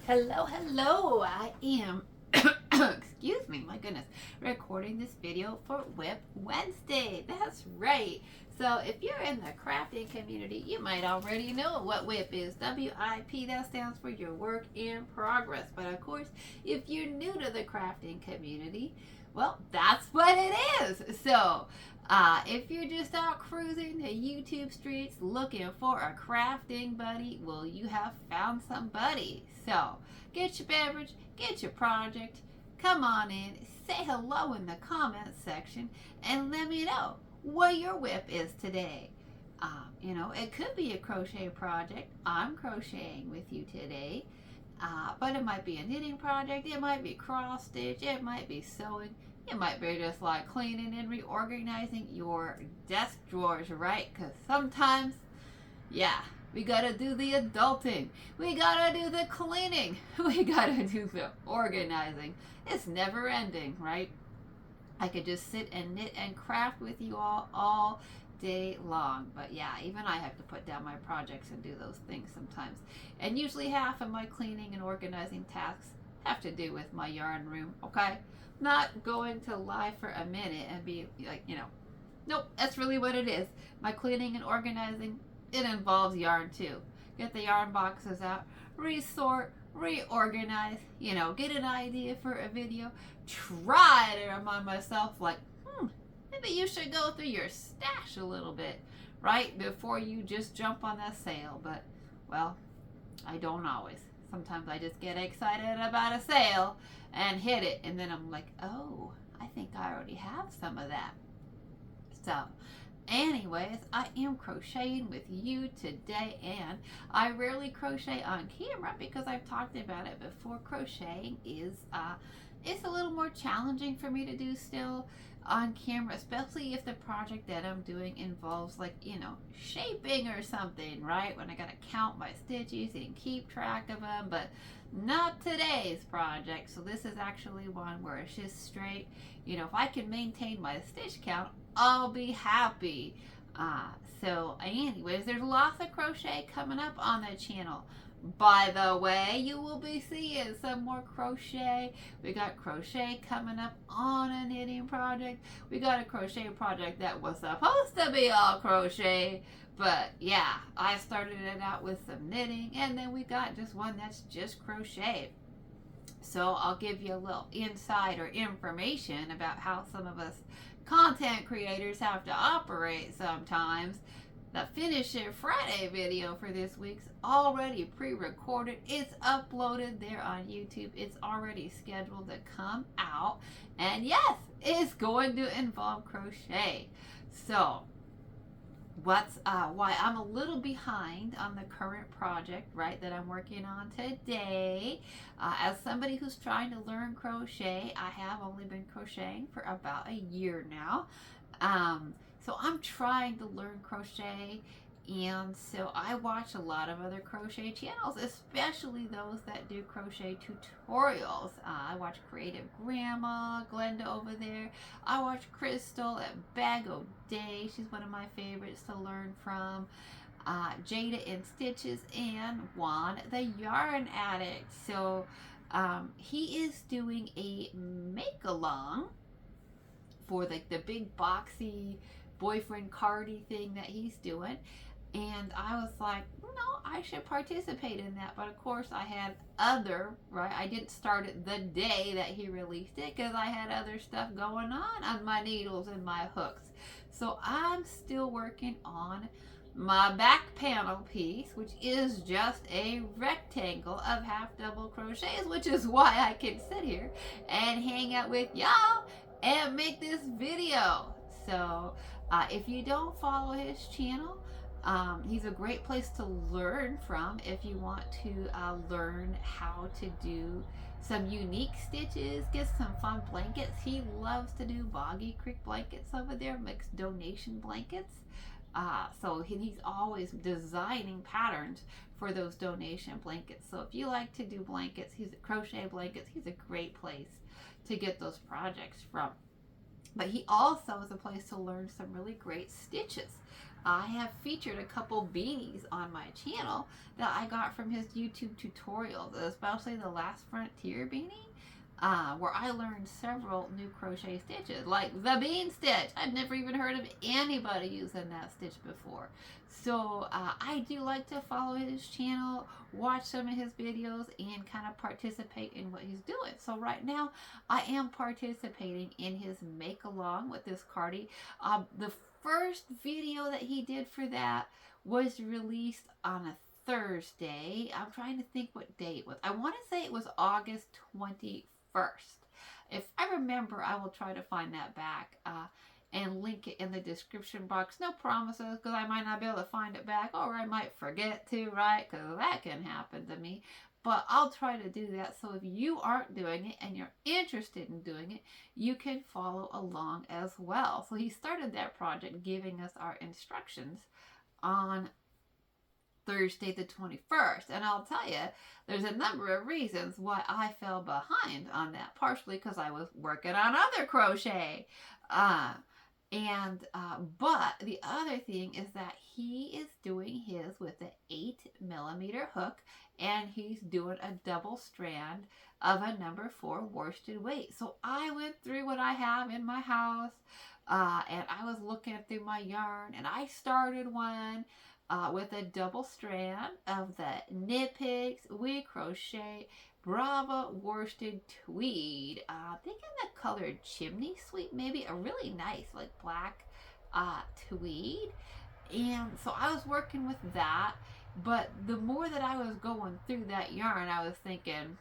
Hello, hello. I am, excuse me, my goodness, recording this video for WIP Wednesday. That's right. So if you're in the crafting community, you might already know what WIP is. WIP, that stands for your work in progress. But of course, if you're new to the crafting community, well, that's what it is. So if you're just out cruising the YouTube streets looking for a crafting buddy, well, you have found somebody. So get your beverage, get your project, come on in, say hello in the comments section, and let me know what your whip is today. It could be a crochet project. I'm crocheting with you today. But it might be a knitting project, it might be cross stitch, it might be sewing, it might be just like cleaning and reorganizing your desk drawers, right? Because sometimes, yeah, we gotta do the adulting, we gotta do the cleaning, we gotta do the organizing. It's never ending, right? I could just sit and knit and craft with you all day long. But yeah, even I have to put down my projects and do those things sometimes. And usually half of my cleaning and organizing tasks have to do with my yarn room, okay? Not going to lie for a minute and be like, nope, that's really what it is. My cleaning and organizing, it involves yarn too. Get the yarn boxes out, resort, reorganize, get an idea for a video, try to remind myself like, maybe you should go through your stash a little bit, right? Before you just jump on that sale. But, well, I don't always. Sometimes I just get excited about a sale and hit it, and then I'm like, oh, I think I already have some of that. So, anyways, I am crocheting with you today, and I rarely crochet on camera because I've talked about it before. Crocheting is it's a little more challenging for me to do still on camera, especially if the project that I'm doing involves like, shaping or something, right? When I gotta count my stitches and keep track of them, but not today's project. So this is actually one where it's just straight, if I can maintain my stitch count, I'll be happy. So anyways, there's lots of crochet coming up on the channel. By the way, you will be seeing some more crochet. We got crochet coming up on a knitting project. We got a crochet project that was supposed to be all crochet. But yeah, I started it out with some knitting, and then we got just one that's just crochet. So I'll give you a little insider information about how some of us content creators have to operate sometimes. The Finish It Friday video for this week's already pre-recorded. It's uploaded there on YouTube. It's already scheduled to come out. And yes, it's going to involve crochet. So what's why I'm a little behind on the current project, right, that I'm working on today. As somebody who's trying to learn crochet, I have only been crocheting for about a year now. So I'm trying to learn crochet, and so I watch a lot of other crochet channels, especially those that do crochet tutorials. I watch Creative Grandma, Glenda over there. I watch Crystal at Bag O' Day. She's one of my favorites to learn from. Jada in Stitches, and Juan, the Yarn Addict. So he is doing a make-along for like the big boxy boyfriend cardi thing that he's doing, and I was like, no, I should participate in that. But of course I had I didn't start it the day that he released it because I had other stuff going on my needles and my hooks. So I'm still working on my back panel piece, which is just a rectangle of half double crochets, which is why I can sit here and hang out with y'all and make this video. So if you don't follow his channel, he's a great place to learn from if you want to learn how to do some unique stitches, get some fun blankets. He loves to do Boggy Creek blankets over there, mixed donation blankets. So he's always designing patterns for those donation blankets. So if you like to do blankets, crochet blankets, he's a great place to get those projects from. But he also is a place to learn some really great stitches. I have featured a couple beanies on my channel that I got from his YouTube tutorials, especially the Last Frontier beanie, where I learned several new crochet stitches, like the bean stitch. I've never even heard of anybody using that stitch before. So I do like to follow his channel, watch some of his videos, and kind of participate in what he's doing. So right now, I am participating in his make along with this cardi. The first video that he did for that was released on a Thursday. I'm trying to think what day it was. I want to say it was August 21st. If I remember, I will try to find that back and link it in the description box. No promises, because I might not be able to find it back, or I might forget to, right? Because that can happen to me. But I'll try to do that. So if you aren't doing it and you're interested in doing it, you can follow along as well. So he started that project giving us our instructions on Thursday the 21st. And I'll tell you, there's a number of reasons why I fell behind on that. Partially because I was working on other crochet. But the other thing is that he is doing his with an 8mm hook, and he's doing a double strand of a number 4 worsted weight. So I went through what I have in my house, and I was looking through my yarn, and I started one with a double strand of the Knit Picks WIP Crochet Brava worsted tweed. Thinking the color chimney sweet, maybe a really nice like black tweed. And so I was working with that, but the more that I was going through that yarn, I was thinking,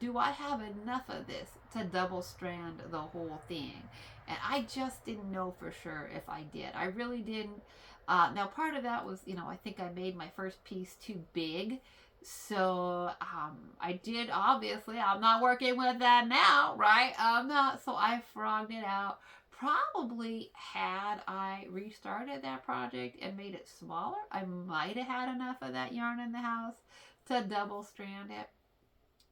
do I have enough of this to double strand the whole thing? And I just didn't know for sure if I did. I really didn't. Now part of that was, I think I made my first piece too big. So I did, obviously, I'm not working with that now, right? I'm not, so I frogged it out. Probably had I restarted that project and made it smaller, I might have had enough of that yarn in the house to double strand it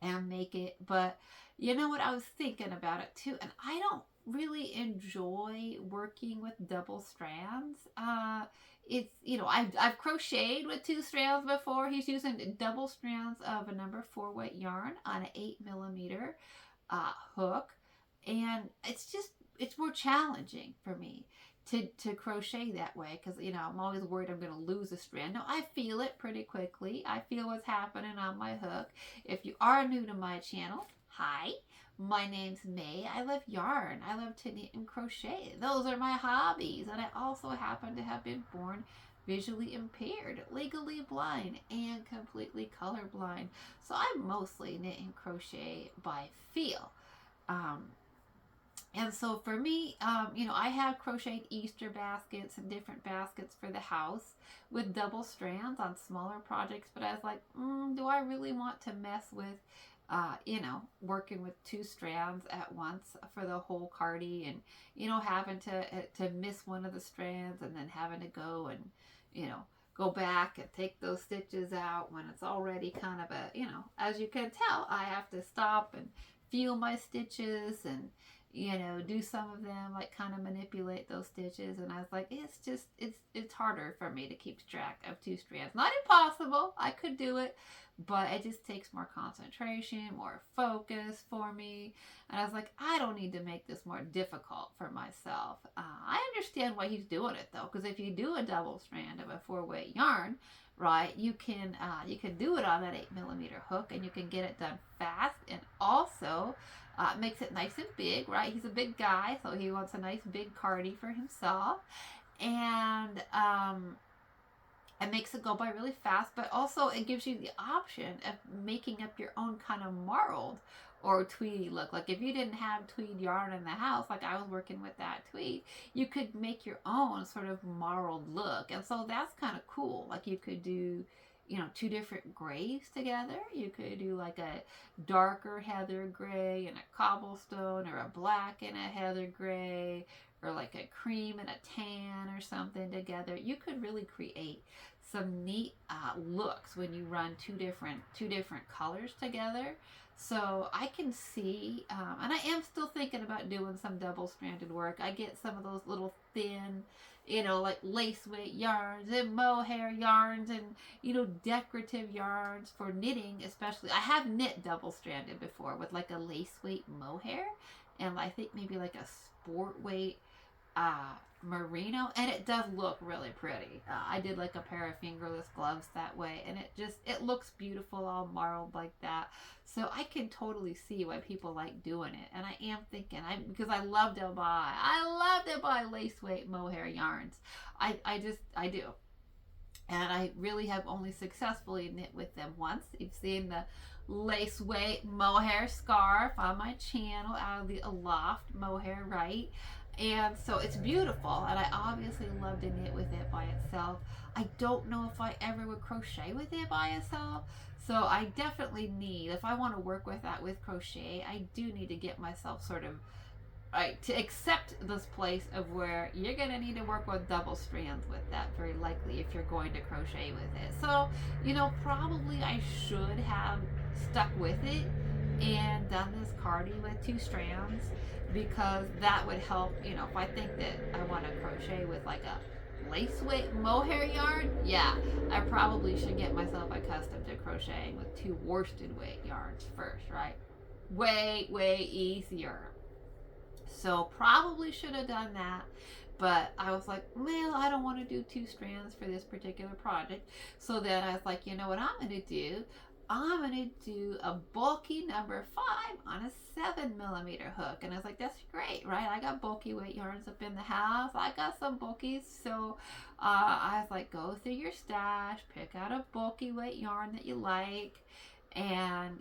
and make it. But you know what, I was thinking about it too, and I don't really enjoy working with double strands. It's, I've crocheted with 2 strands before. He's using double strands of a number 4 weight yarn on an 8mm hook, and it's more challenging for me to crochet that way, because I'm always worried I'm going to lose a strand. Now I feel it pretty quickly. I feel what's happening on my hook. If you are new to my channel, hi, my name's May. I love yarn. I love to knit and crochet. Those are my hobbies. And I also happen to have been born visually impaired, legally blind, and completely colorblind. So I mostly knit and crochet by feel. And so for me, I have crocheted Easter baskets and different baskets for the house with double strands on smaller projects. But I was like, do I really want to mess with working with 2 strands at once for the whole cardi, and, having to miss one of the strands and then having to go and, go back and take those stitches out when it's already kind of a, as you can tell, I have to stop and feel my stitches and, do some of them, like kind of manipulate those stitches. And I was like, it's harder for me to keep track of 2 strands. Not impossible, I could do it, but it just takes more concentration, more focus for me. And I was like, I don't need to make this more difficult for myself. I understand why he's doing it though, because if you do a double strand of a 4 weight yarn, right, you can do it on that 8mm hook, and you can get it done fast, and also makes it nice and big, right? He's a big guy, so he wants a nice big cardi for himself, and it makes it go by really fast. But also it gives you the option of making up your own kind of marled or tweedy look. Like if you didn't have tweed yarn in the house, like I was working with that tweed, you could make your own sort of marled look. And so that's kind of cool. Like you could do 2 different grays together. You could do like a darker heather gray and a cobblestone, or a black and a heather gray, or like a cream and a tan or something together. You could really create some neat looks when you run two different colors together. So I can see, and I am still thinking about doing some double stranded work. I get some of those little thin, like lace weight yarns and mohair yarns and, decorative yarns for knitting, especially. I have knit double stranded before with like a lace weight mohair and I think maybe like a sport weight merino, and it does look really pretty. I did like a pair of fingerless gloves that way, and it looks beautiful all marled like that. So I can totally see why people like doing it, and I am thinking, because I love to buy lace weight mohair yarns. I do. And I really have only successfully knit with them once. You've seen the lace weight mohair scarf on my channel out of the Aloft mohair, right? And so it's beautiful, and I obviously love to knit with it by itself. I don't know if I ever would crochet with it by itself. So I definitely need, if I want to work with that with crochet, I do need to get myself sort of right to accept this place of where you're going to need to work with double strands with that, very likely, if you're going to crochet with it. So, probably I should have stuck with it and done this cardi with 2 strands, because that would help, if I think that I want to crochet with like a lace weight mohair yarn, yeah, I probably should get myself accustomed to crocheting with 2 worsted weight yarns first, right? Way easier. So probably should have done that, but I was like, well, I don't want to do 2 strands for this particular project. So then I was like, you know what I'm going to do? I'm going to do a bulky number 5 on a 7mm hook. And I was like, that's great, right? I got bulky weight yarns up in the house. I got some bulkies. So I was like, go through your stash, pick out a bulky weight yarn that you like, and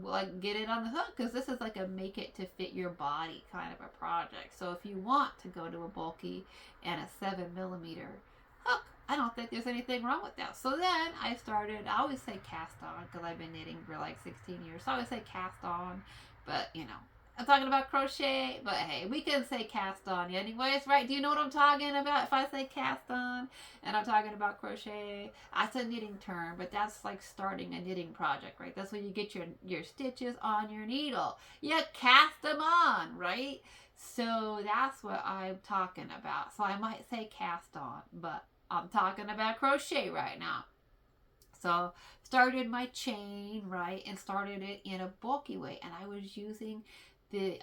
like get it on the hook, because this is like a make it to fit your body kind of a project. So if you want to go to a bulky and a 7mm hook, I don't think there's anything wrong with that. So then I always say cast on, because I've been knitting for like 16 years, so I always say cast on, but I'm talking about crochet, but hey, we can say cast on anyways, right? Do you know what I'm talking about if I say cast on and I'm talking about crochet? That's a knitting term, but that's like starting a knitting project, right? That's when you get your stitches on your needle. You cast them on, right? So that's what I'm talking about. So I might say cast on, but I'm talking about crochet right now. So started my chain, right, and started it in a bulky weight, and I was using the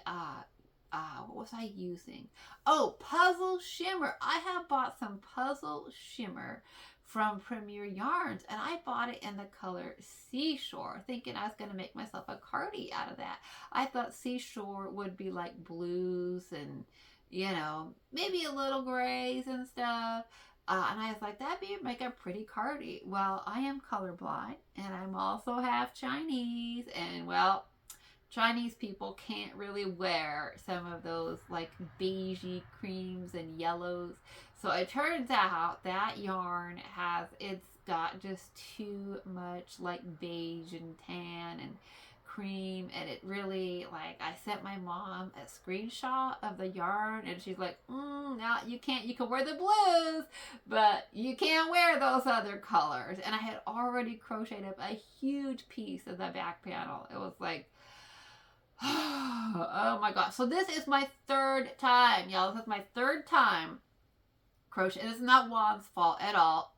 what was I using? Oh, puzzle shimmer. I have bought some puzzle shimmer from Premier Yarns, and I bought it in the color Seashore, thinking I was going to make myself a cardi out of that. I thought Seashore would be like blues and maybe a little grays and stuff. And I was like, that'd make a pretty cardi. Well, I am colorblind, and I'm also half Chinese, and well, Chinese people can't really wear some of those like beigey creams and yellows. So it turns out that yarn it's got just too much like beige and tan and cream, and it really, like, I sent my mom a screenshot of the yarn, and she's like, now you can wear the blues, but you can't wear those other colors. And I had already crocheted up a huge piece of the back panel. It was like, oh my gosh. So this is my 3rd time, y'all. This is my 3rd time crochet. This is not Juan's fault at all.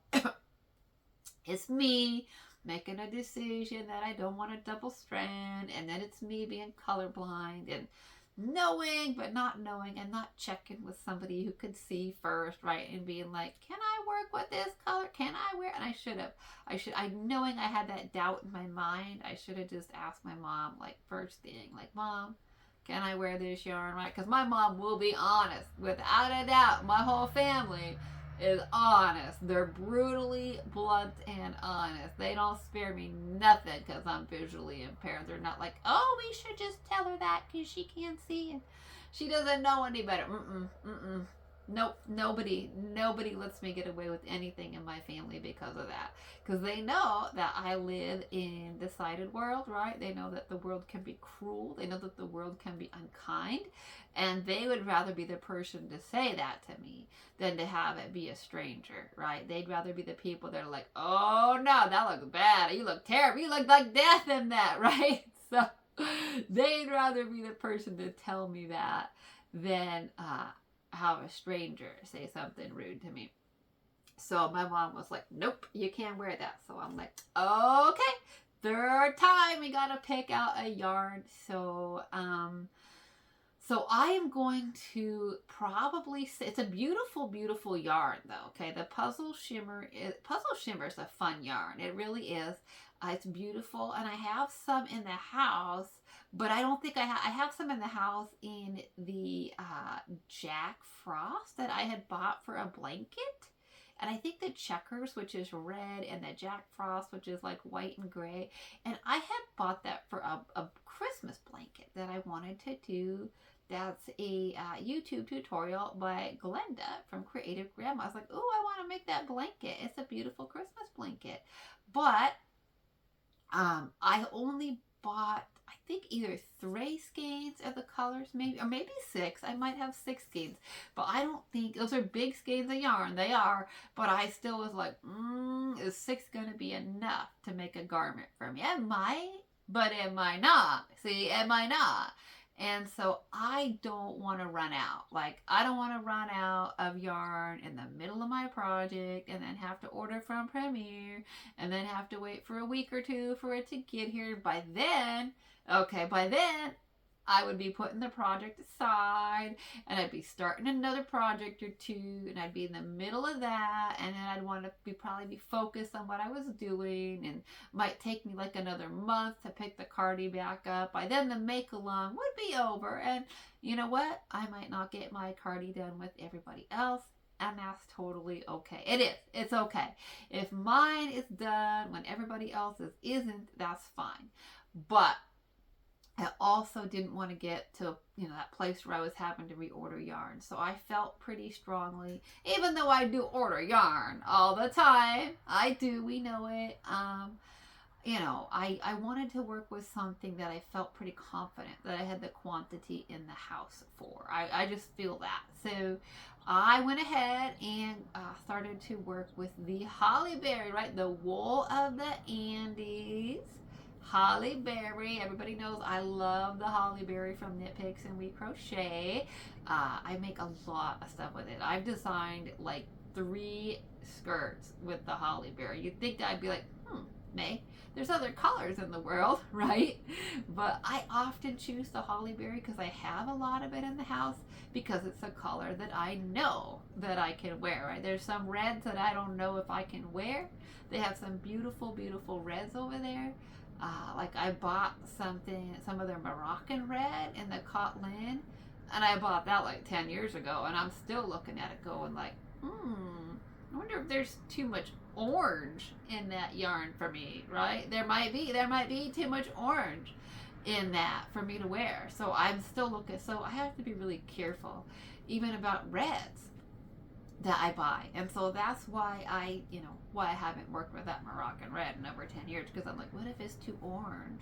It's me making a decision that I don't want a double strand, and then it's me being colorblind and knowing but not knowing, and not checking with somebody who could see first, right, and being like, can I work with this color? Can I wear? And I knowing I had that doubt in my mind, I should have just asked my mom, like, first thing, like, Mom, can I wear this yarn, right? Because my mom will be honest, without a doubt. My whole family is honest. They're brutally blunt and honest. They don't spare me nothing because I'm visually impaired. They're not like, oh, we should just tell her that because she can't see and she doesn't know any better. Nope, nobody lets me get away with anything in my family because of that. Because they know that I live in the sighted world, right? They know that the world can be cruel. They know that the world can be unkind. And they would rather be the person to say that to me than to have it be a stranger, right? They'd rather be the people that are like, oh no, that looks bad. You look terrible. You look like death in that, right? So they'd rather be the person to tell me that than have a stranger say something rude to me. So my mom was like, nope, you can't wear that. So I'm like, okay, third time we gotta pick out a yarn. So I am going to probably say, it's a beautiful, beautiful yarn though. Okay, the Puzzle Shimmer is a fun yarn. It really is. It's beautiful, and I have some in the house, but I don't think I have some in the house in the Jack Frost that I had bought for a blanket. And I think the Checkers, which is red, and the Jack Frost, which is like white and gray. And I had bought that for a Christmas blanket that I wanted to do. That's a YouTube tutorial by Glenda from Creative Grandma. I was like, oh, I want to make that blanket. It's a beautiful Christmas blanket. But I only bought, I think, either 3 skeins of the colors, maybe, or maybe 6. I might have 6 skeins, but I don't think those are big skeins of yarn. They are, but I still was like, is 6 going to be enough to make a garment for me? It might, but it might not. See, it might not. And so I don't want to run out. Like, I don't want to run out of yarn in the middle of my project and then have to order from Premier and then have to wait for a week or 2 for it to get here. By then, I would be putting the project aside, and I'd be starting another project or 2, and I'd be in the middle of that, and then I'd want to probably be focused on what I was doing, and might take me like another month to pick the cardi back up. By then the make along would be over, and you know what? I might not get my cardi done with everybody else, and that's totally okay. It is. It's okay. If mine is done when everybody else's isn't, that's fine. But I also didn't want to get to, that place where I was having to reorder yarn. So I felt pretty strongly, even though I do order yarn all the time, I do, we know it. I wanted to work with something that I felt pretty confident that I had the quantity in the house for. I just feel that. So I went ahead and started to work with the Holly Berry, right? The wool of the Andes. Holly Berry. Everybody knows I love the Holly Berry from Knit Picks and We Crochet. I make a lot of stuff with it. I've designed like 3 skirts with the Holly Berry. You'd think that I'd be like, May, there's other colors in the world, right? But I often choose the Holly Berry because I have a lot of it in the house because it's a color that I know that I can wear, right? There's some reds that I don't know if I can wear. They have some beautiful, beautiful reds over there. Like I bought some of their Moroccan red in the Cotlin, and I bought that like 10 years ago, and I'm still looking at it going like, I wonder if there's too much orange in that yarn for me, right? There might be too much orange in that for me to wear. So I'm still looking, so I have to be really careful even about reds that I buy. And so that's why I haven't worked with that Moroccan red in over 10 years, because I'm like, what if it's too orange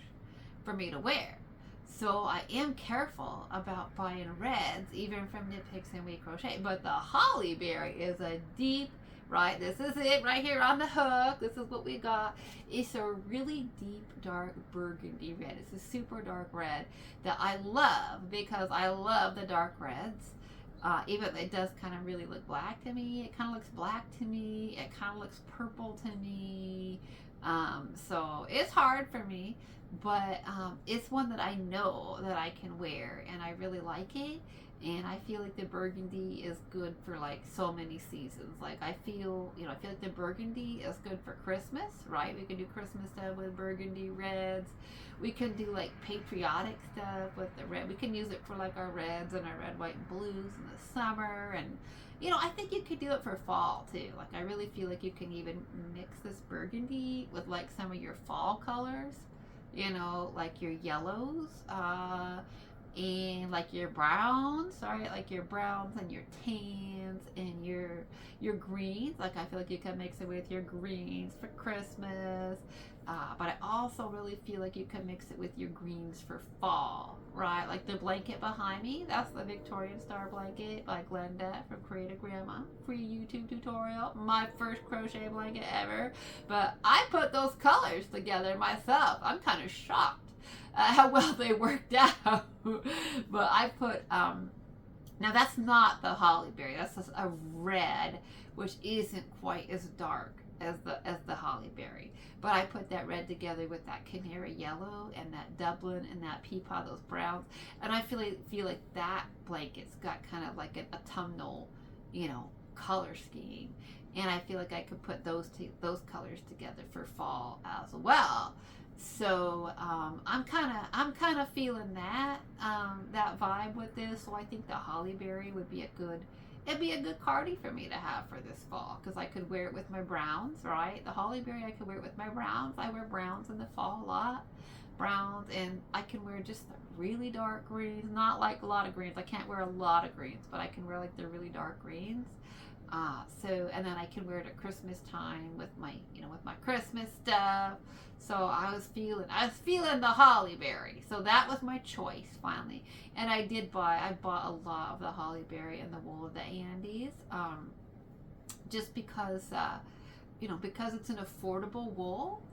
for me to wear? So I am careful about buying reds, even from Knit Picks and We Crochet. But the Holly Berry is a deep, right? This is it right here on the hook. This is what we got. It's a really deep, dark burgundy red. It's a super dark red that I love because I love the dark reds. Even it does kind of really look black to me. It kind of looks black to me. It kind of looks purple to me. So it's hard for me, but it's one that I know that I can wear, and I really like it. And I feel like the burgundy is good for like so many seasons. Like I feel like the burgundy is good for Christmas, right? We can do Christmas stuff with burgundy reds. We can do like patriotic stuff with the red. We can use it for like our reds and our red, white, and blues in the summer. And I think you could do it for fall too. Like I really feel like you can even mix this burgundy with like some of your fall colors, like your yellows, and like your browns, sorry, like your browns and your tans and your greens. Like I feel like you can mix it with your greens for Christmas, but I also really feel like you can mix it with your greens for fall, right? Like the blanket behind me, that's the Victorian Star blanket by Glenda from Creative Grandma. Free YouTube tutorial, my first crochet blanket ever. But I put those colors together myself. I'm kind of shocked how well they worked out. But I put Now that's not the holly berry. That's just a red, which isn't quite as dark as the holly berry. But I put that red together with that canary yellow and that Dublin and that peapod, those browns, and I feel like that blanket's got kind of like an autumnal, color scheme, and I feel like I could put those colors together for fall as well. So I'm kind of feeling that vibe with this. So I think the holly berry would be it'd be a good cardi for me to have for this fall, because I could wear it with my browns, right? The holly berry, I could wear it with my browns. I wear browns in the fall a lot, browns, and I can wear just the really dark greens, not like a lot of greens. I can't wear a lot of greens, but I can wear like the really dark greens. And then I can wear it at Christmas time with my Christmas stuff. So I was feeling the holly berry. So that was my choice finally. And I bought a lot of the holly berry and the wool of the Andes, just because, because it's an affordable wool.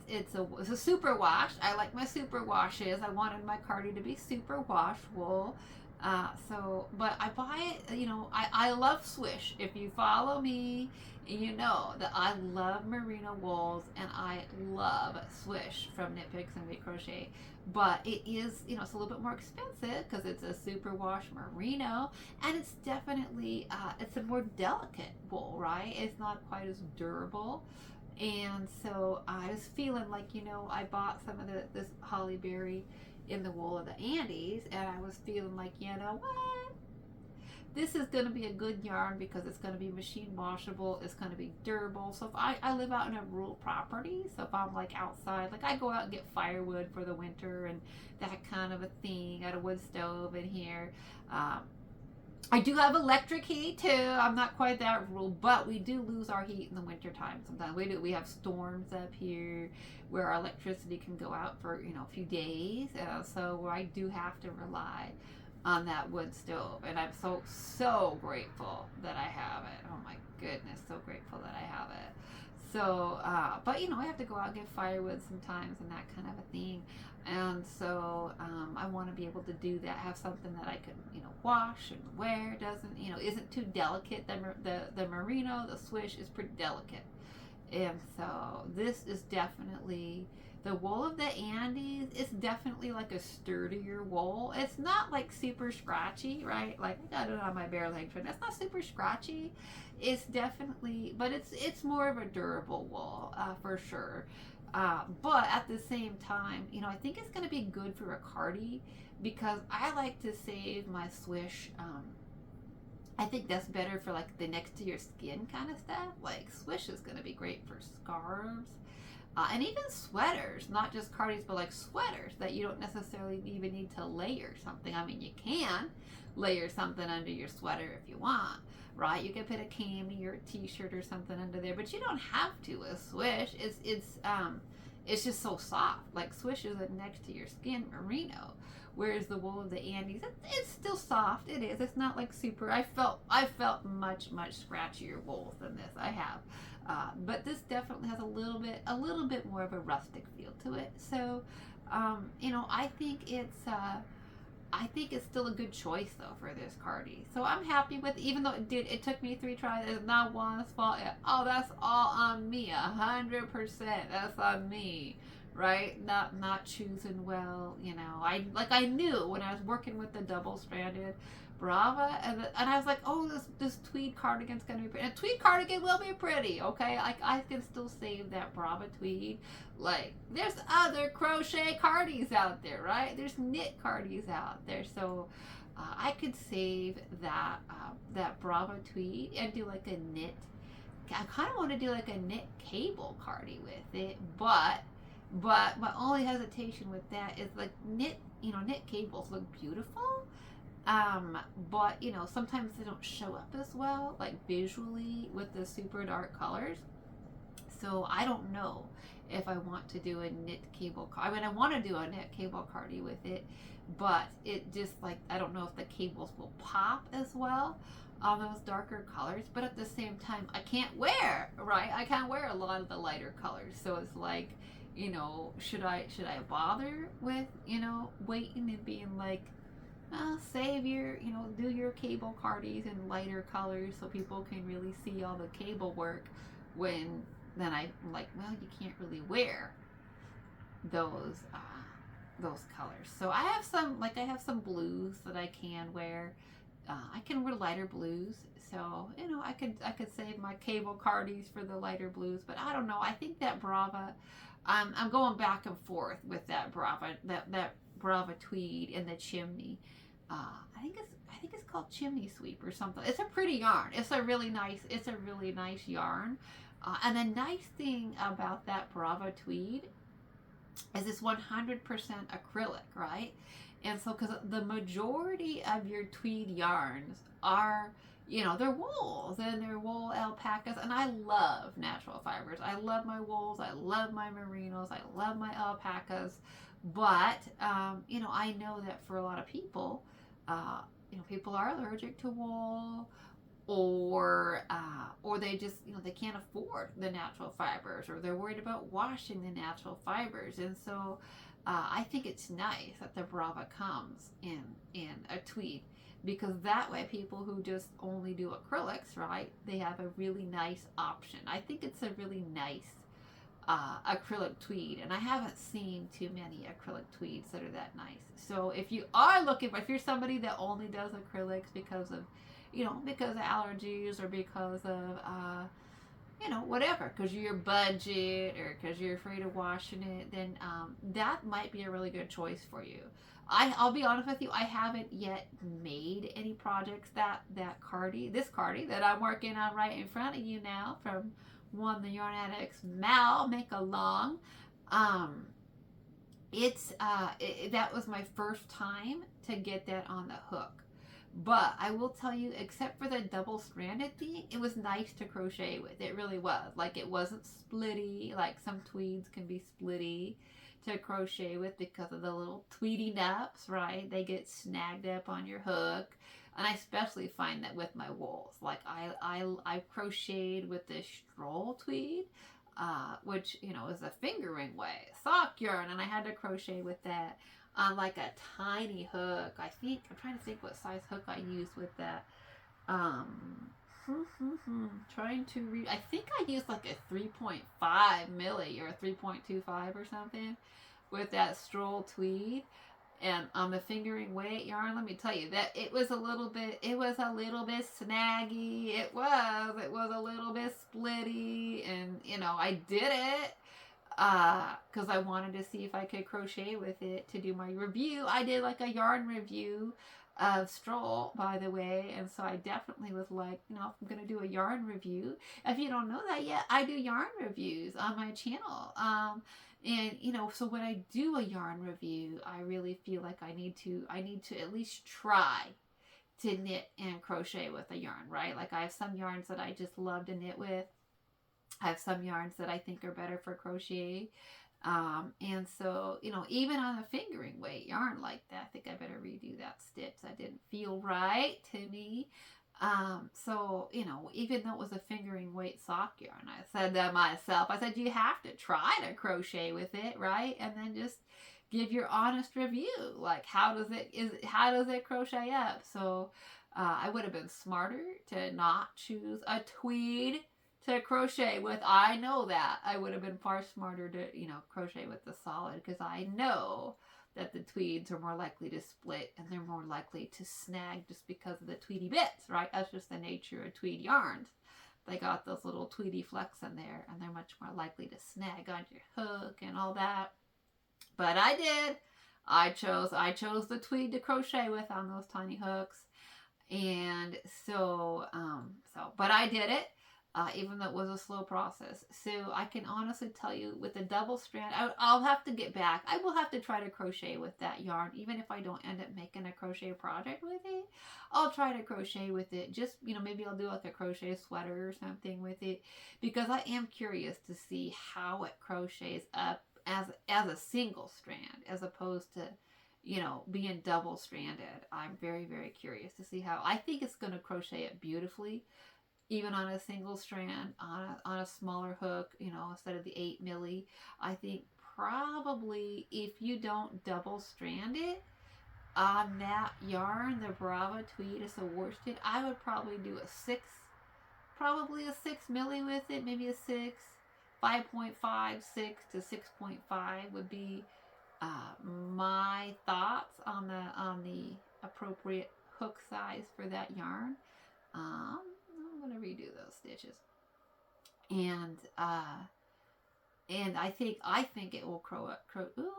It's a super wash. I like my super washes. I wanted my cardi to be super wash wool. But I buy it, I love Swish. If you follow me, you know that I love merino wools, and I love Swish from Knit Picks and Knit Crochet. But it is, it's a little bit more expensive because it's a super wash merino, and it's definitely, it's a more delicate wool, right? It's not quite as durable. And so I was feeling like, I bought some of this holly berry in the wool of the Andes, and I was feeling like, you know what, this is going to be a good yarn because it's going to be machine washable, it's going to be durable. So if I live out in a rural property, so if I'm like outside, like I go out and get firewood for the winter and that kind of a thing, got a wood stove in here. I do have electric heat too. I'm not quite that rural, but we do lose our heat in the winter time sometimes. We have storms up here where our electricity can go out for a few days. So I do have to rely on that wood stove, and I'm so grateful that I have it. Oh my goodness, so grateful that I have it. So, but I have to go out and get firewood sometimes and that kind of a thing. And so I want to be able to do that, have something that I can, wash and wear, doesn't, isn't too delicate. The merino, the Swish is pretty delicate. And so this is definitely, the wool of the Andes is definitely like a sturdier wool. It's not like super scratchy, right? Like I got it on my bare leg trend. It's not super scratchy. It's definitely, but it's more of a durable wool for sure. But at the same time, I think it's going to be good for a cardi because I like to save my Swish. I think that's better for like the next to your skin kind of stuff. Like Swish is going to be great for scarves and even sweaters, not just cardis, but like sweaters that you don't necessarily even need to layer something. I mean, you can layer something under your sweater if you want, right? You can put a cami or a t-shirt or something under there, but you don't have to. A Swish, it's just so soft. Like Swish is next to your skin merino, whereas the wool of the Andes, it's still soft. It is. It's not like super. I felt much scratchier wools than this. I have, but this definitely has a little bit more of a rustic feel to it. So, I think it's still a good choice though for this cardi. So I'm happy with, even though it took me 3 tries, it's not Juan's fault. That's all on me, 100%. That's on me, right? Not choosing well, I knew when I was working with the double stranded Brava, and I was like, oh, this tweed cardigan's gonna be pretty. And tweed cardigan will be pretty, okay? Like I can still save that Brava tweed. Like there's other crochet cardis out there, right? There's knit cardis out there, so I could save that Brava tweed and do like a knit. I kind of want to do like a knit cable cardi with it, but my only hesitation with that is like knit cables look beautiful. But sometimes they don't show up as well, like visually with the super dark colors. So I don't know if I want to do a knit cable I mean, I want to do a knit cable cardi with it, but it just like, I don't know if the cables will pop as well on those darker colors. But at the same time, I can't wear a lot of the lighter colors. So it's like, should I bother with, waiting and being like, save your, do your cable cardies in lighter colors so people can really see all the cable work. When then I'm like, well, you can't really wear those those colors. So I have some blues that I can wear. I can wear lighter blues, so I could save my cable cardies for the lighter blues. But I don't know. I think that Brava, I'm going back and forth with that Brava, that Brava tweed and the chimney. I think it's called chimney sweep or something. It's a pretty yarn. It's a really nice yarn. And the nice thing about that Brava tweed is it's 100% acrylic, right? And so, because the majority of your tweed yarns are, they're wools and they're wool alpacas. And I love natural fibers. I love my wools. I love my merinos. I love my alpacas. But, I know that for a lot of people, people are allergic to wool, or they just they can't afford the natural fibers, or they're worried about washing the natural fibers. And so I think it's nice that the Brava comes in a tweed, because that way people who just only do acrylics, right, they have a really nice option. I think it's a really nice acrylic tweed, and I haven't seen too many acrylic tweeds that are that nice. So if you're somebody that only does acrylics because of because of allergies, or because of whatever, because of your budget, or because you're afraid of washing it, then that might be a really good choice for you. I'll be honest with you, I haven't yet made any projects this cardi that I'm working on right in front of you now, from Juan the Yarn Addict's Mal Make Along. That was my first time to get that on the hook. But I will tell you, except for the double stranded thing, it was nice to crochet with. It really was. Like, it wasn't splitty, like some tweeds can be splitty to crochet with because of the little tweedy nups, right? They get snagged up on your hook. And I especially find that with my wools. Like, I crocheted with this stroll tweed, which, is a fingering weight sock yarn, and I had to crochet with that on like a tiny hook. I'm trying to think what size hook I used with that. Trying to read. I think I used like a 3.5 milli or a 3.25 or something with that stroll tweed. And on the fingering weight yarn, let me tell you that it was a little bit snaggy. It was a little bit splitty, and I did it because I wanted to see if I could crochet with it to do my review. I did like a yarn review of Stroll, by the way, and so I definitely was like, if I'm gonna do a yarn review, if you don't know that yet, I do yarn reviews on my channel. And so when I do a yarn review, I really feel like I need to at least try to knit and crochet with a yarn, right? Like, I have some yarns that I just love to knit with. I have some yarns that I think are better for crochet. And so, even on a fingering weight yarn like that, I think I better redo that stitch. That didn't feel right to me. So, even though it was a fingering weight sock yarn, I said that myself. I said, you have to try to crochet with it, right? And then just give your honest review. Like, how does it crochet up? So, I would have been smarter to not choose a tweed to crochet with. I know that. I would have been far smarter to, crochet with the solid, because I know that the tweeds are more likely to split and they're more likely to snag just because of the tweedy bits, right? That's just the nature of tweed yarns. They got those little tweedy flecks in there, and they're much more likely to snag on your hook and all that. But I did. I chose the tweed to crochet with on those tiny hooks. And but I did it. Even though it was a slow process. So I can honestly tell you, with the double strand, I'll have to get back. I will have to try to crochet with that yarn, even if I don't end up making a crochet project with it. I'll try to crochet with it. Just, maybe I'll do like a crochet sweater or something with it, because I am curious to see how it crochets up as a single strand, as opposed to being double stranded. I'm very, very curious to see how. I think it's going to crochet it beautifully, even on a single strand, on a smaller hook, instead of the 8 milli. I think probably if you don't double strand it, on that yarn, the Brava tweed is a worsted, I would probably do a 6, probably a 6 milli with it, maybe a 6, 5.5, 6 to 6.5 would be my thoughts on the appropriate hook size for that yarn. I'm gonna redo those stitches, and I think it will crow. Ooh,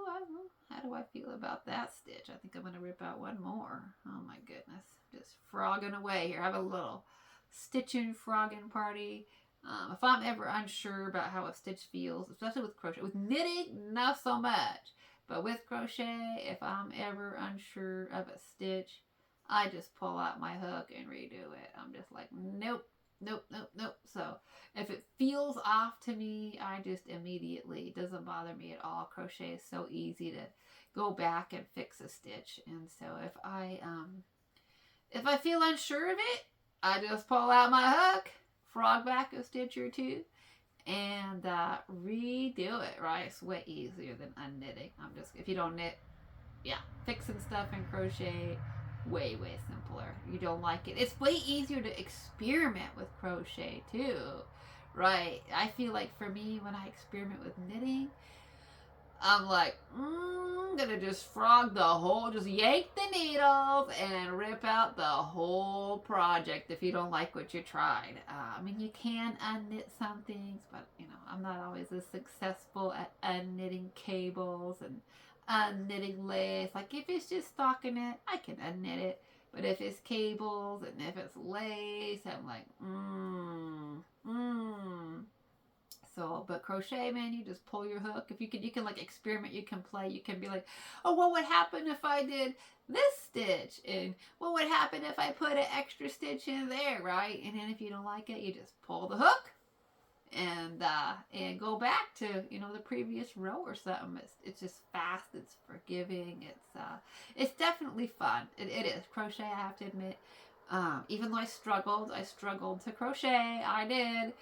how do I feel about that stitch? I think I'm gonna rip out one more. Oh my goodness, just frogging away here. I have a little stitching frogging party. If I'm ever unsure about how a stitch feels, especially with crochet, with knitting, not so much, but with crochet, if I'm ever unsure of a stitch, I just pull out my hook and redo it. I'm just like, nope, nope, nope, nope. So if it feels off to me, I just immediately, it doesn't bother me at all. Crochet is so easy to go back and fix a stitch. And so if I feel unsure of it, I just pull out my hook, frog back a stitch or two, and redo it, right? It's way easier than unknitting. If you don't knit, yeah, fixing stuff in crochet, way simpler. You don't like it, it's way easier to experiment with crochet too, right? I feel like for me, when I experiment with knitting, I'm like, gonna just frog the whole, just yank the needles and rip out the whole project if you don't like what you tried. I mean, you can unknit some things, but I'm not always as successful at unknitting cables and unknitting lace. Like if it's just stockinette, I can unknit it. But if it's cables and if it's lace, I'm like, So, but crochet, man, you just pull your hook. If you can like experiment, you can play. You can be like, oh, what would happen if I did this stitch? And what would happen if I put an extra stitch in there, right? And then if you don't like it, you just pull the hook and go back to the previous row or something. It's just fast. It's forgiving. It's definitely fun. It is crochet. I have to admit. Even though I struggled to crochet. I did.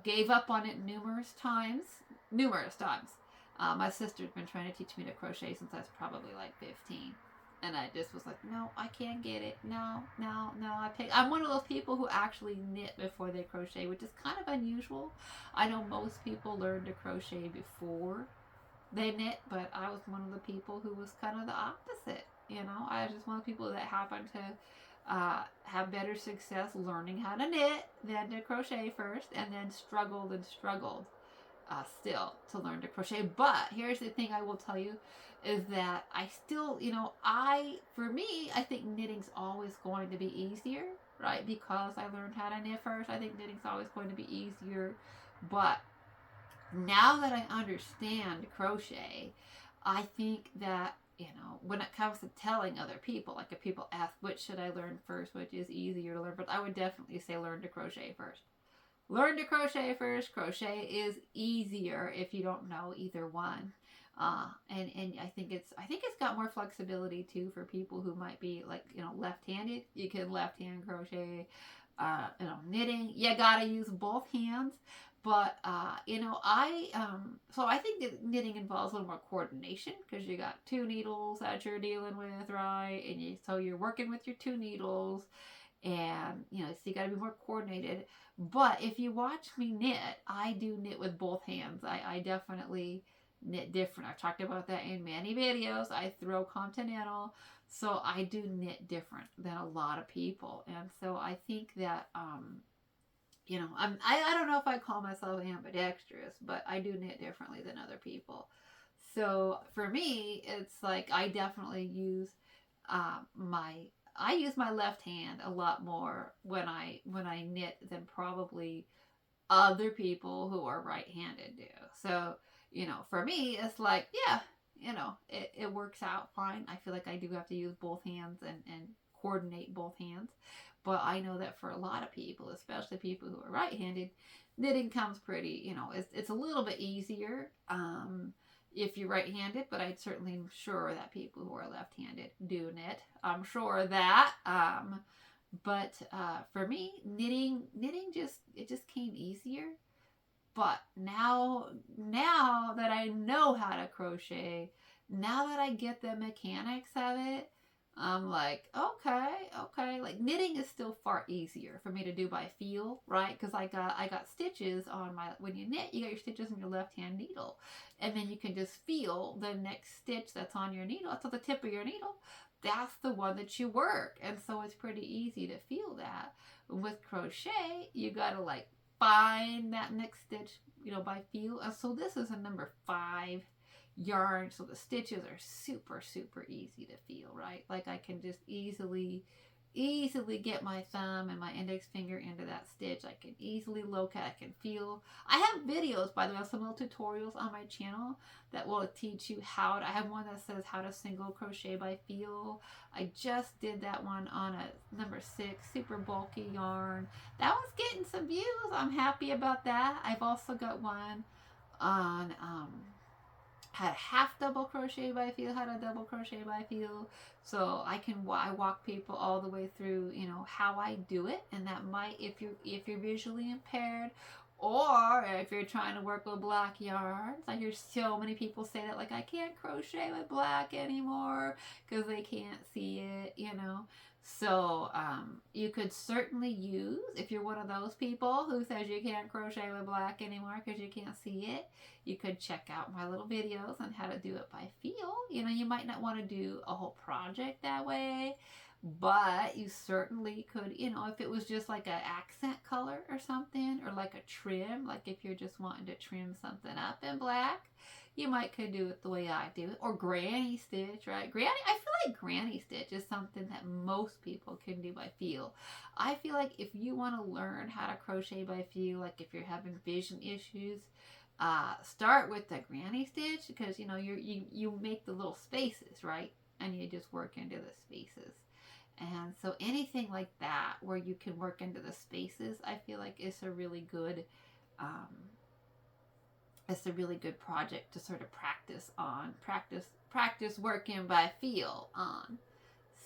Gave up on it numerous times. My sister's been trying to teach me to crochet since I was probably like 15. And I just was like, no, I can't get it. No. I'm one of those people who actually knit before they crochet, which is kind of unusual. I know most people learn to crochet before they knit, but I was one of the people who was kind of the opposite. I was just one of the people that happened to have better success learning how to knit than to crochet first, and then struggled still to learn to crochet. But here's the thing I will tell you is that I still, for me, I think knitting's always going to be easier, right? Because I learned how to knit first, I think knitting's always going to be easier. But now that I understand crochet, I think that when it comes to telling other people, like if people ask, which should I learn first, which is easier to learn, but I would definitely say learn to crochet first. Learn to crochet first. Crochet is easier if you don't know either one. And I think it's got more flexibility too for people who might be like, left-handed. You can left-hand crochet. Knitting, you gotta use both hands. But so I think that knitting involves a little more coordination because you got two needles that you're dealing with, right? And so you're working with your two needles, and so you got to be more coordinated. But if you watch me knit, I do knit with both hands. I definitely knit different. I've talked about that in many videos. I throw continental, so I do knit different than a lot of people, and so I think that I don't know if I call myself ambidextrous, but I do knit differently than other people. So for me, it's like I definitely use my left hand a lot more when I knit than probably other people who are right-handed do. So for me, it's like, yeah, it works out fine. I feel like I do have to use both hands and coordinate both hands. But I know that for a lot of people, especially people who are right-handed, knitting comes pretty, it's a little bit easier if you're right-handed, but I'm certainly sure that people who are left-handed do knit. I'm sure of that. But for me, knitting just came easier. But now that I know how to crochet, now that I get the mechanics of it, I'm like, okay. Like knitting is still far easier for me to do by feel, right? Because I got stitches on my, when you knit, you got your stitches on your left hand needle, and then you can just feel the next stitch that's on your needle. That's on the tip of your needle. That's the one that you work, and so it's pretty easy to feel that. With crochet, you gotta like find that next stitch, by feel. And so this is a number 5 yarn, so the stitches are super easy to feel, right? Like I can just easily get my thumb and my index finger into that stitch. I can easily locate, I can feel. I have videos, by the way, some little tutorials on my channel that will teach you how to, I have one that says how to single crochet by feel. I just did that one on a number 6 super bulky yarn. That was getting some views. I'm happy about that. I've also got one on how to half double crochet by feel, how to double crochet by feel. So I walk people all the way through, how I do it. And that might, if you're visually impaired, or if you're trying to work with black yarns. I hear so many people say that, like, I can't crochet with black anymore because they can't see it, So you could certainly use, if you're one of those people who says you can't crochet with black anymore because you can't see it, you could check out my little videos on how to do it by feel. You might not want to do a whole project that way, but you certainly could, if it was just like an accent color or something, or like a trim, like if you're just wanting to trim something up in black, you might could do it the way I do it. Or granny stitch, right? I feel like granny stitch is something that most people can do by feel. I feel like if you want to learn how to crochet by feel, like if you're having vision issues, start with the granny stitch, because you make the little spaces, right? And you just work into the spaces. And so anything like that where you can work into the spaces, I feel like it's a really good project to sort of practice on, practice working by feel on.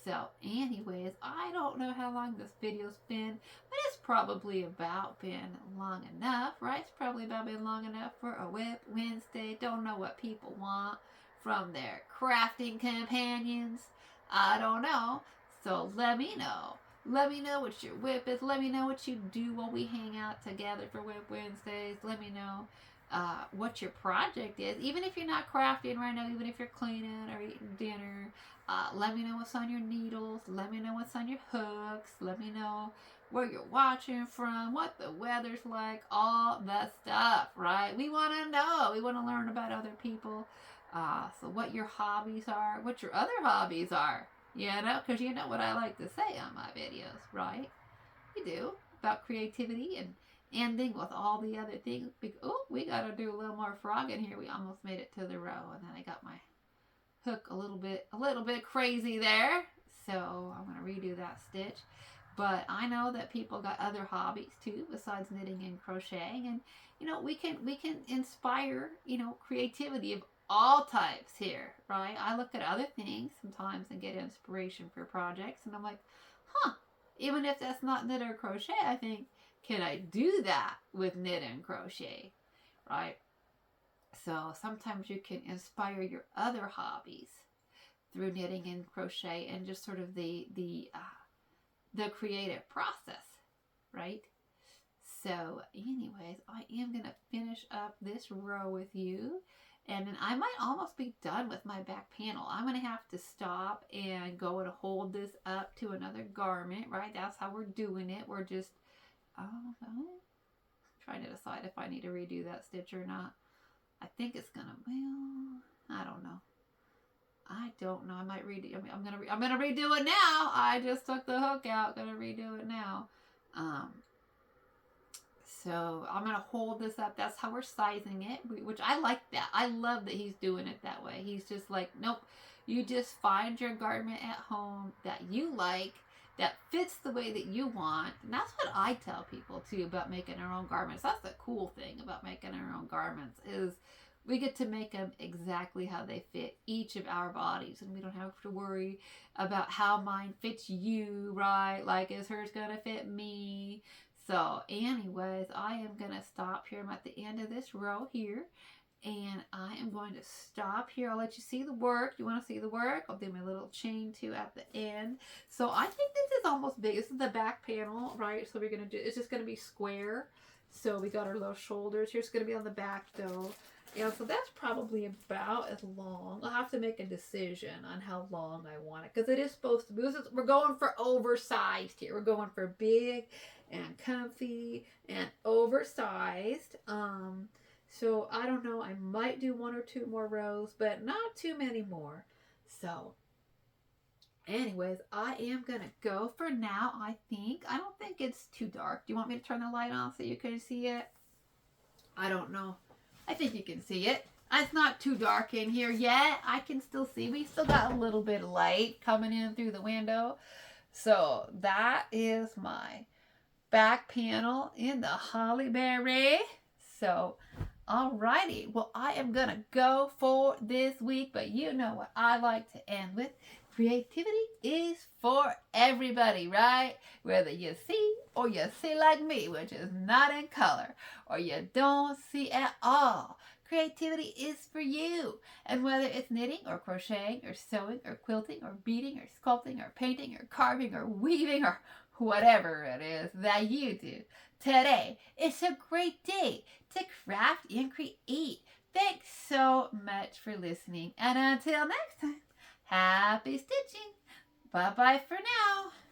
So anyways, I don't know how long this video's been, but it's probably about been long enough, right? It's probably about been long enough for a WIP Wednesday. Don't know what people want from their crafting companions. I don't know. So let me know. Let me know what your WIP is. Let me know what you do while we hang out together for WIP Wednesdays. Let me know what your project is. Even if you're not crafting right now, even if you're cleaning or eating dinner, let me know what's on your needles. Let me know what's on your hooks. Let me know where you're watching from, what the weather's like, all that stuff, right? We want to know. We want to learn about other people. So what your hobbies are, what your other hobbies are, because you know what I like to say on my videos, right? You do, about creativity and ending with all the other things. Oh, we got to do a little more frogging here. We almost made it to the row, and then I got my hook a little bit crazy there. So I'm going to redo that stitch. But I know that people got other hobbies too besides knitting and crocheting, and we can inspire creativity of all types here, right? I look at other things sometimes and get inspiration for projects, and I'm like, even if that's not knit or crochet, I think, can I do that with knit and crochet, right? So sometimes you can inspire your other hobbies through knitting and crochet, and just sort of the creative process, right? So anyways, I am going to finish up this row with you, and then I might almost be done with my back panel. I'm going to have to stop and go and hold this up to another garment, right? That's how we're doing it. We're just trying to decide if I need to redo that stitch or not. I think it's going to, I don't know. I might redo. I'm gonna redo it now. I just took the hook out. Gonna redo it now. So I'm gonna hold this up. That's how we're sizing it, which I like that. I love that he's doing it that way. He's just like, nope. You just find your garment at home that you like, that fits the way that you want. And that's what I tell people too about making our own garments. That's the cool thing about making our own garments, is we get to make them exactly how they fit each of our bodies, and we don't have to worry about how mine fits you, right? Like, is hers gonna fit me? So anyways, I am gonna stop here. I'm at the end of this row here, And I am going to stop here. I'll let you see the work. You want to see the work? I'll do my little chain too at the end. So I think this is almost big. This is the back panel, right? So we're going to do, it's just going to be square. So we got our little shoulders. Here's going to be on the back though. And so that's probably about as long. I'll have to make a decision on how long I want it. Because it is supposed to be, we're going for oversized here. We're going for big and comfy and oversized. So I don't know, I might do 1 or 2 more rows, but not too many more. So anyways, I am going to go for now, I think. I don't think it's too dark. Do you want me to turn the light on so you can see it? I don't know. I think you can see it. It's not too dark in here yet. I can still see. We still got a little bit of light coming in through the window. So that is my back panel in the Holly Berry. So alrighty, well, I am going to go for this week, but you know what I like to end with. Creativity is for everybody, right? Whether you see or you see like me, which is not in color, or you don't see at all. Creativity is for you. And whether it's knitting or crocheting or sewing or quilting or beading or sculpting or painting or carving or weaving or whatever it is that you do, today it's a great day to craft and create. Thanks so much for listening. And until next time, happy stitching. Bye-bye for now.